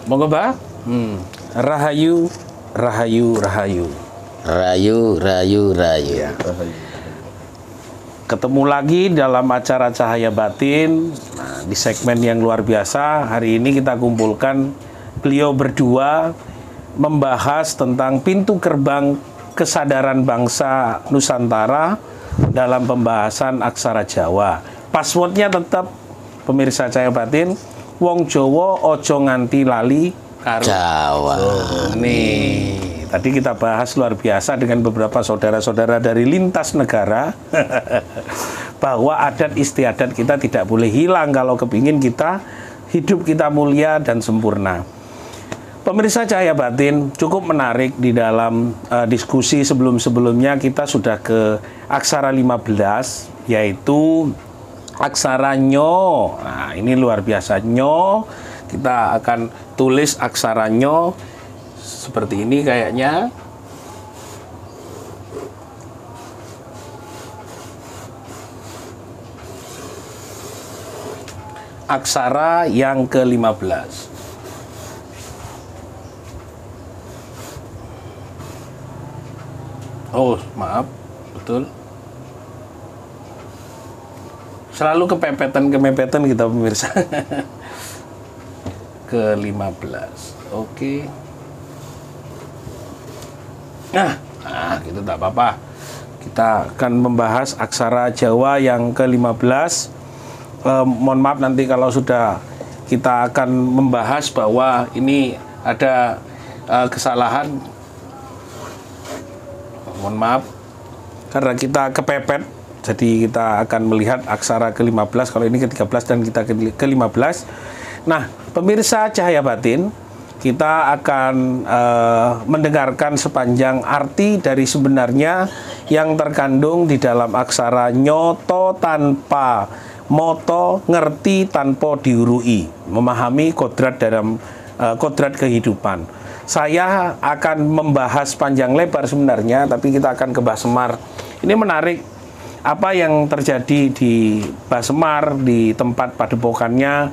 Monggo, Mbah. Rahayu, rahayu, rahayu. Rayu, rayu, rayu. Ya. Ketemu lagi dalam acara Cahaya Batin. Nah, di segmen yang luar biasa, hari ini kita kumpulkan beliau berdua membahas tentang pintu gerbang kesadaran bangsa Nusantara dalam pembahasan aksara Jawa. Passwordnya tetap pemirsa Cahaya Batin, wong Jawa ojo nganti lali karo Jawa. Nih, tadi kita bahas luar biasa dengan beberapa saudara-saudara dari lintas negara bahwa adat istiadat kita tidak boleh hilang kalau kepingin kita hidup kita mulia dan sempurna. Pemirsa Cahaya Batin, cukup menarik di dalam diskusi sebelum-sebelumnya kita sudah ke aksara 15, yaitu aksara nyo. Nah, ini luar biasa nyo. Kita akan tulis aksara nyo seperti ini kayaknya. Aksara yang ke-15. Oh, maaf, betul. Selalu kemepetan kita pemirsa. Ke-15. Oke. Nah, gitu tak apa-apa. Kita akan membahas aksara Jawa yang ke-15. Mohon maaf nanti kalau sudah kita akan membahas bahwa ini ada kesalahan. Mohon maaf karena kita kepepet, jadi kita akan melihat aksara ke-15, kalau ini ke-13 dan kita ke-15. Nah, pemirsa Cahaya Batin, kita akan mendengarkan sepanjang arti dari sebenarnya yang terkandung di dalam aksara nyoto tanpa moto, ngerti tanpa diurui, memahami kodrat dalam kodrat kehidupan. Saya akan membahas panjang lebar sebenarnya, tapi kita akan ke Mbah Semar. Ini menarik apa yang terjadi di Mbah Semar, di tempat padepokannya,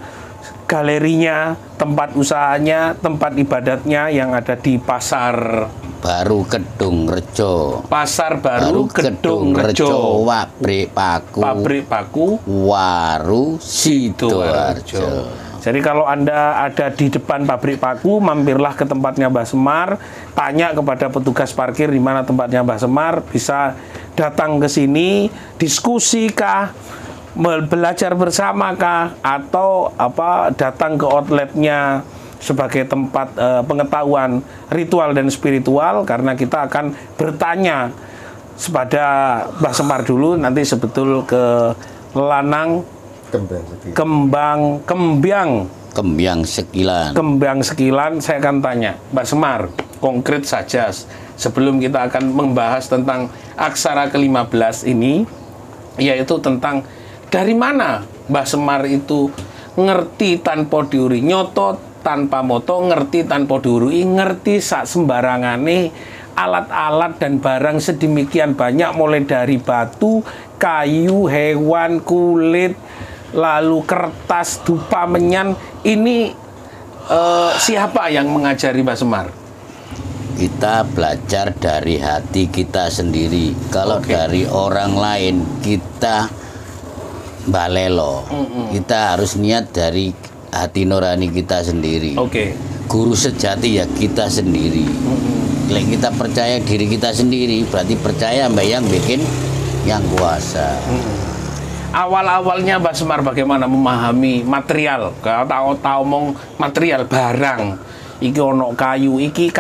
galerinya, tempat usahanya, tempat ibadatnya yang ada di Pasar Baru Kedung Rejo. Pasar Baru Kedung Rejo. Pabrik paku Waru Sidoarjo. Jadi kalau Anda ada di depan pabrik paku, mampirlah ke tempatnya Mbah Semar, tanya kepada petugas parkir di mana tempatnya Mbah Semar, bisa datang ke sini, diskusi kah, belajar bersama kah, atau datang ke outletnya sebagai tempat pengetahuan ritual dan spiritual, karena kita akan bertanya kepada Mbah Semar dulu, nanti sebetul ke Lanang Kembyang Sekilan, saya akan tanya Mbah Semar konkret saja sebelum kita akan membahas tentang aksara ke-15 ini, yaitu tentang dari mana Mbah Semar itu ngerti tanpa diuri, nyoto tanpa moto, ngerti tanpa diuri, ngerti sak sembarangane alat-alat dan barang sedemikian banyak, mulai dari batu, kayu, hewan, kulit, lalu kertas, dupa, menyan. Ini siapa yang mengajari Mbah Semar? Kita belajar dari hati kita sendiri. Kalau dari orang lain kita balelo. Kita harus niat dari hati nurani kita sendiri. Guru sejati ya kita sendiri. Kalau kita percaya diri kita sendiri, berarti percaya Mbak yang bikin yang kuasa. Awal-awalnya Mbah Semar bagaimana memahami material? Kalau tahu omong material barang, iki ono kayu iki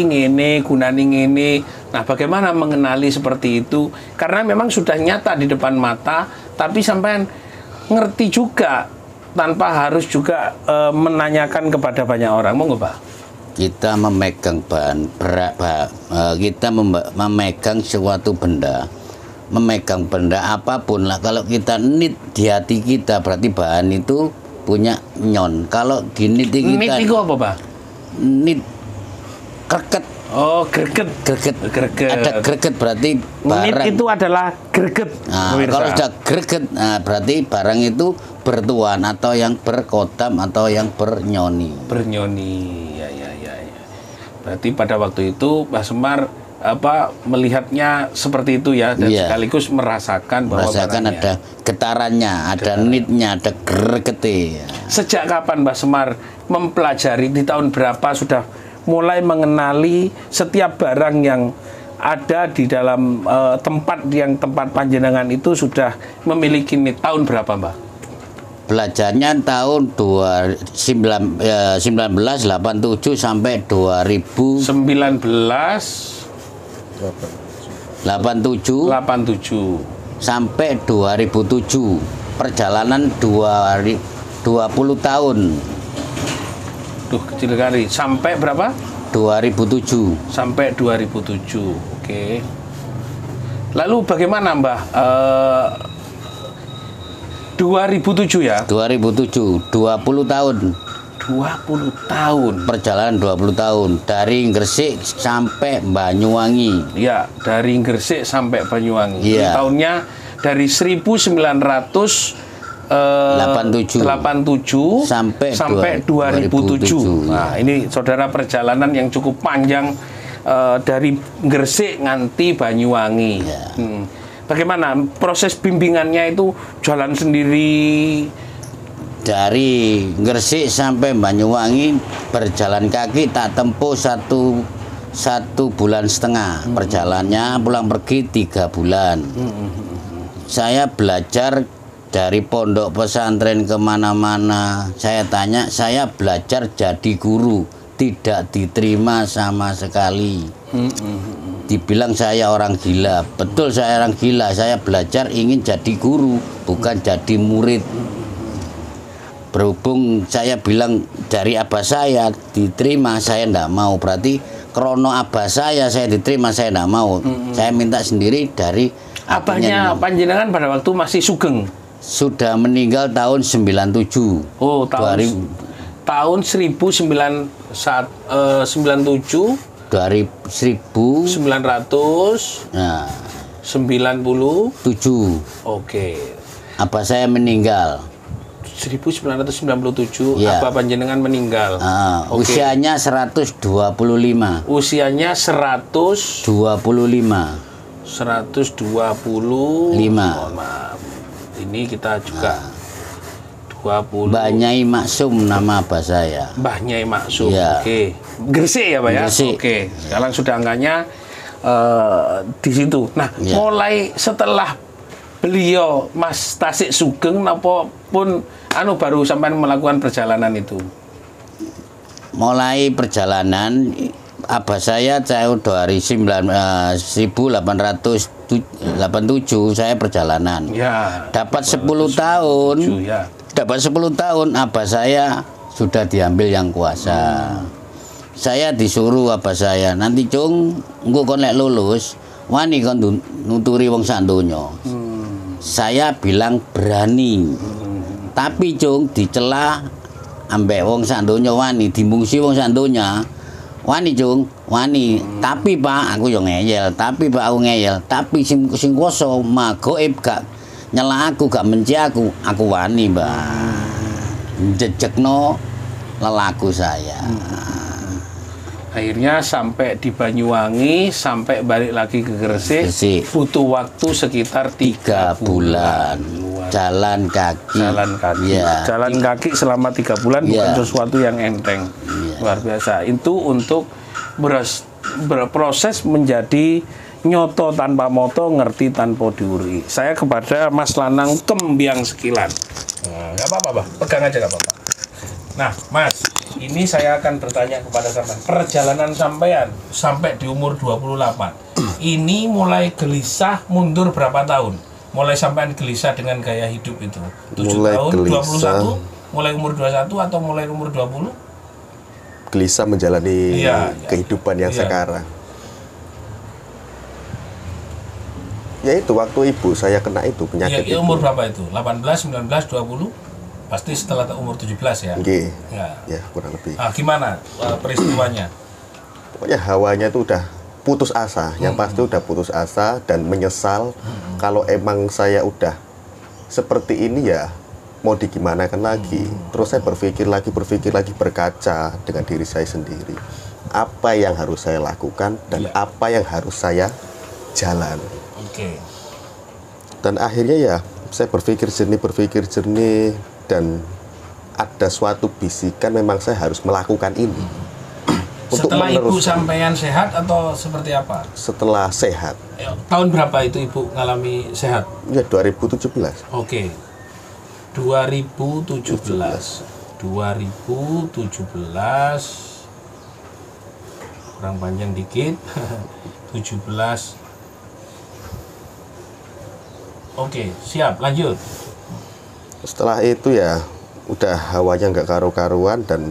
ngene, gunane ngene. Nah, bagaimana mengenali seperti itu? Karena memang sudah nyata di depan mata, tapi sampean ngerti juga tanpa harus juga menanyakan kepada banyak orang. Monggo, Pak. Kita memegang kita memegang suatu benda. Memegang benda apapun lah, kalau kita nit di hati kita berarti bahan itu punya nyon. Kalau gini kita nit itu apa, Pak? Nit kreket. Oh, greget. Ada greget berarti barang. Nit itu adalah greget. Nah, kalau sudah greget, nah berarti barang itu bertuan atau yang berkotam atau yang bernyoni. Bernyoni, ya. Berarti pada waktu itu Mbah Semar melihatnya seperti itu ya, dan sekaligus merasakan bahwa ada getarannya, ada nitnya, ada gregetnya. Sejak kapan Mbah Semar mempelajari, di tahun berapa sudah mulai mengenali setiap barang yang ada di dalam tempat panjenengan itu sudah memiliki nit? Tahun berapa Mbah? Belajarnya tahun 1987 sampai 2000. 87 sampai 2007. Perjalanan 20 tahun. Duh, kecil kali. Sampai berapa? 2007. Sampai 2007. Oke. Lalu bagaimana Mbah? 2007 ya? 2007, 20 tahun. 20 tahun. Perjalanan 20 tahun. Dari Gresik sampai Banyuwangi. Ya, dari Gresik sampai Banyuwangi. Ya. Tahunnya dari 1987 sampai 2007. Nah, ini saudara perjalanan yang cukup panjang dari Gresik nganti Banyuwangi. Ya. Bagaimana proses bimbingannya itu, jalan sendiri? Dari Gresik sampai Banyuwangi berjalan kaki tak tempuh satu bulan setengah. Perjalanannya pulang pergi 3 bulan. Saya belajar dari pondok pesantren kemana-mana. Saya tanya, saya belajar jadi guru, tidak diterima sama sekali. Dibilang saya orang gila. Betul, saya orang gila. Saya belajar ingin jadi guru, bukan jadi murid. Berhubung saya bilang dari abah saya diterima, saya tidak mau. Berarti krono abah saya diterima, saya tidak mau. Saya minta sendiri dari abahnya. Panjenengan pada waktu masih sugeng? Sudah meninggal tahun 97. Oh, tahun 1997. Dari 1997. Oke. Abah saya meninggal 1997. Ya. Abah panjenengan meninggal. Usianya 125. Usianya 125. 125. Maaf. Ini kita juga 20. Mbah Nyai Maksum nama abah saya. Mbah Nyai Maksum. Ya. Oke. Gresik ya Pak ya? Gresik. Oke. Sekarang sudah angkanya di situ. Nah, Ya. mulai setelah beliau Mas Tasik sugeng napa pun baru sampai melakukan perjalanan itu? Mulai perjalanan abah saya dari 1887 saya perjalanan. Ya. Dapat 10 tahun. Ya. Dapat 10 tahun abah saya sudah diambil yang kuasa. Saya disuruh abah saya, nanti cung engko kon lek lulus wani kon nuturi wong sak donya. Saya bilang berani. Tapi cung dicela ambek wong sak donya wani, dimungsi wong sak donya. Wani cung, wani. Tapi Pak, aku yo ngeyel. Tapi Pak, aku ngeyel. Tapi sing kuwasa magoib gak nyela aku, gak benci aku wani, Mbak. Jejekno lelaku saya. Akhirnya sampai di Banyuwangi, sampai balik lagi ke Gresik, butuh waktu sekitar 3 bulan. Jalan kaki. Ya. Jalan kaki selama 3 bulan bukan sesuatu yang enteng. Luar biasa. Itu untuk berproses menjadi nyoto tanpa moto, ngerti tanpa diuri. Saya kepada Mas Lanang Kembiang Sekilan. Nggak apa-apa, Bang. Pegang aja nggak apa-apa. Nah, Mas, ini saya akan bertanya kepada sampean. Perjalanan sampean sampai di umur 28. Ini mulai gelisah mundur berapa tahun? Mulai sampean gelisah dengan gaya hidup itu? 7 mulai tahun, gelisah. 21, mulai umur 21 atau mulai umur 20? Gelisah menjalani kehidupan yang sekarang. Ya itu waktu ibu saya kena itu penyakit Ya, itu. umur berapa itu? 18, 19, 20? Pasti setelah umur 17 ya? Nggih. Ya. Ya kurang lebih. Gimana peristiwanya? Pokoknya hawanya itu udah putus asa. Yang pasti udah putus asa dan menyesal kalau emang saya udah seperti ini ya mau digimanakan lagi. Terus saya berpikir lagi, berkaca dengan diri saya sendiri. Apa yang harus saya lakukan dan apa yang harus saya jalan. Dan akhirnya ya saya berpikir jernih dan ada suatu bisikan memang saya harus melakukan ini. Setelah ibu sampean sehat atau seperti apa? Setelah sehat. Tahun berapa itu ibu ngalami sehat? Ya 2017. Oke. 2017. Kurang panjang dikit. 17. Oke, siap, lanjut. Setelah itu ya udah hawanya nggak karu-karuan dan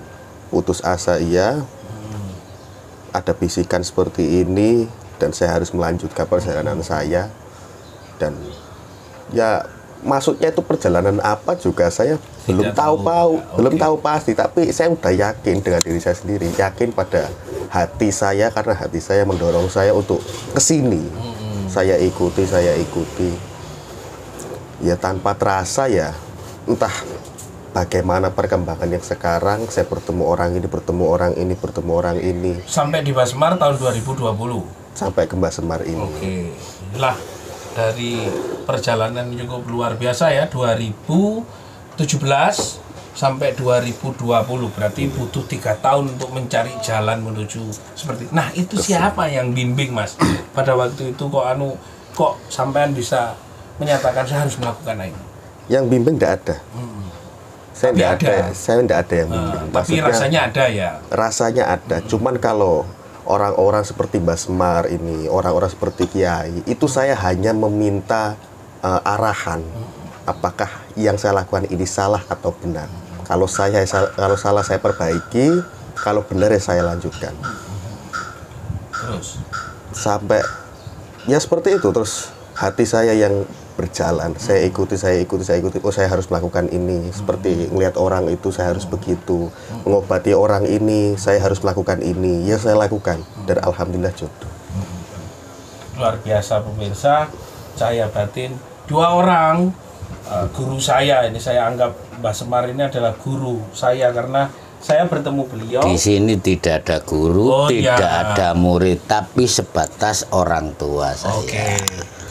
putus asa iya. Ada bisikan seperti ini dan saya harus melanjutkan perjalanan saya. Dan ya maksudnya itu perjalanan apa juga saya belum tahu pasti, tapi saya udah yakin dengan diri saya sendiri, yakin pada hati saya karena hati saya mendorong saya untuk kesini. Saya ikuti. Ya tanpa terasa ya entah bagaimana perkembangan yang sekarang, saya bertemu orang ini. Sampai di Mbah Semar tahun 2020? Sampai ke Mbah Semar ini. Oke. Lah, dari perjalanan cukup luar biasa ya, 2017 sampai 2020. Berarti butuh 3 tahun untuk mencari jalan menuju seperti. Nah, itu siapa yang bimbing, Mas? Pada waktu itu kok sampean bisa menyatakan saya harus melakukan ini? Yang bimbing tidak ada. Saya tidak ada yang bimbing. Tapi rasanya ada ya? Rasanya ada. Cuman kalau orang-orang seperti Mbah Semar ini, orang-orang seperti Kiai, itu saya hanya meminta arahan. Apakah yang saya lakukan ini salah atau benar? Kalau salah saya perbaiki, kalau benar ya saya lanjutkan. Terus? Sampai ya seperti itu. Terus hati saya yang berjalan, saya ikuti. Oh, saya harus melakukan ini. Seperti melihat orang itu, saya harus begitu. Mengobati orang ini, saya harus melakukan ini. Ya, saya lakukan. Dan alhamdulillah jodoh. Luar biasa pemirsa, cahaya batin. 2 orang guru saya, ini saya anggap Mbah Semar ini adalah guru saya karena saya bertemu beliau. Di sini tidak ada guru, ada murid, tapi sebatas orang tua saya. Oke.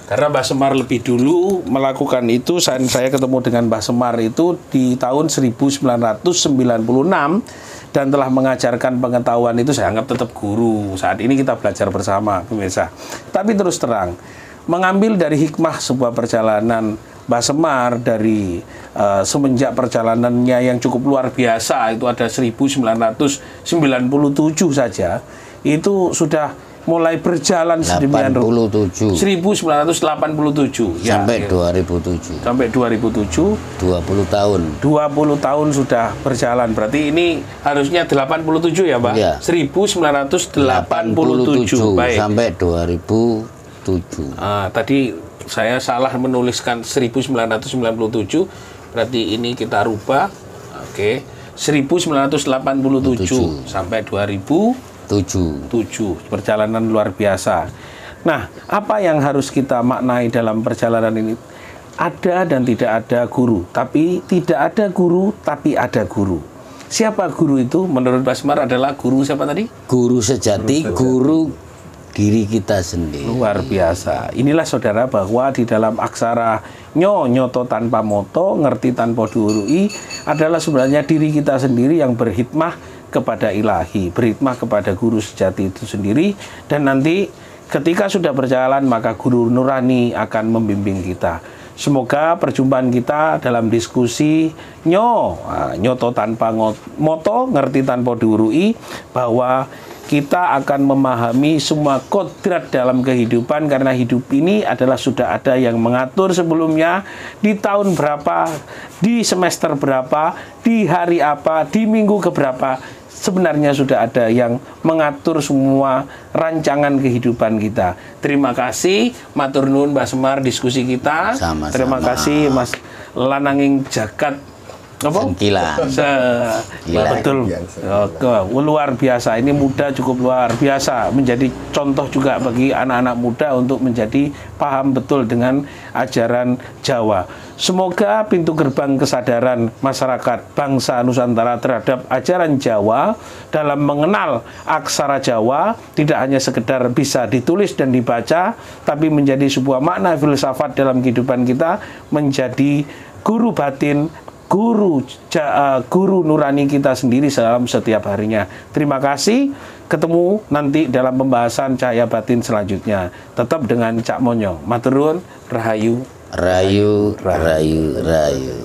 Karena Mbah Semar lebih dulu melakukan itu, saya ketemu dengan Mbah Semar itu di tahun 1996 dan telah mengajarkan pengetahuan itu, saya anggap tetap guru. Saat ini kita belajar bersama, pemirsa. Tapi terus terang, mengambil dari hikmah sebuah perjalanan Mbah Semar dari semenjak perjalanannya yang cukup luar biasa, itu ada 1997 saja, itu sudah mulai berjalan sedemikian rupa. 1987 ya, sampai 2007. Sampai 2007. 20 tahun. 20 tahun sudah berjalan. Berarti ini harusnya 87 ya, Pak? Ya. 1987. Baik. Sampai 2007. Tadi saya salah menuliskan 1997. Berarti ini kita rubah. Oke. 1987 sampai 2007. Perjalanan luar biasa. Nah, apa yang harus kita maknai dalam perjalanan ini? Ada dan tidak ada guru, tapi tidak ada guru tapi ada guru. Siapa guru itu? Menurut Mbah Semar adalah guru siapa tadi? Guru sejati, guru diri kita sendiri. Luar biasa. Inilah saudara bahwa di dalam aksara nyoto tanpa moto, ngerti tanpa diurui adalah sebenarnya diri kita sendiri yang berhikmah kepada ilahi, berhikmah kepada guru sejati itu sendiri, dan nanti ketika sudah berjalan maka guru nurani akan membimbing kita. Semoga perjumpaan kita dalam diskusi nyoto tanpa moto, ngerti tanpa diurui, bahwa kita akan memahami semua kodrat dalam kehidupan, karena hidup ini adalah sudah ada yang mengatur sebelumnya, di tahun berapa, di semester berapa, di hari apa, di minggu keberapa. Sebenarnya sudah ada yang mengatur semua rancangan kehidupan kita. Terima kasih, matur nuwun Mbah Semar diskusi kita. Sama-sama. Terima kasih Mas Lananging Jagat Apa? Sengkilan. Gila. Betul. Oke, luar biasa. Ini muda cukup luar biasa. Menjadi contoh juga bagi anak-anak muda untuk menjadi paham betul dengan ajaran Jawa. Semoga pintu gerbang kesadaran masyarakat bangsa Nusantara terhadap ajaran Jawa dalam mengenal aksara Jawa tidak hanya sekedar bisa ditulis dan dibaca, tapi menjadi sebuah makna filsafat dalam kehidupan kita, menjadi guru batin, guru nurani kita sendiri dalam setiap harinya. Terima kasih. Ketemu nanti dalam pembahasan cahaya batin selanjutnya. Tetap dengan Cak Monyong. Matur nuwun, rahayu. Rayu, rayu, rayu.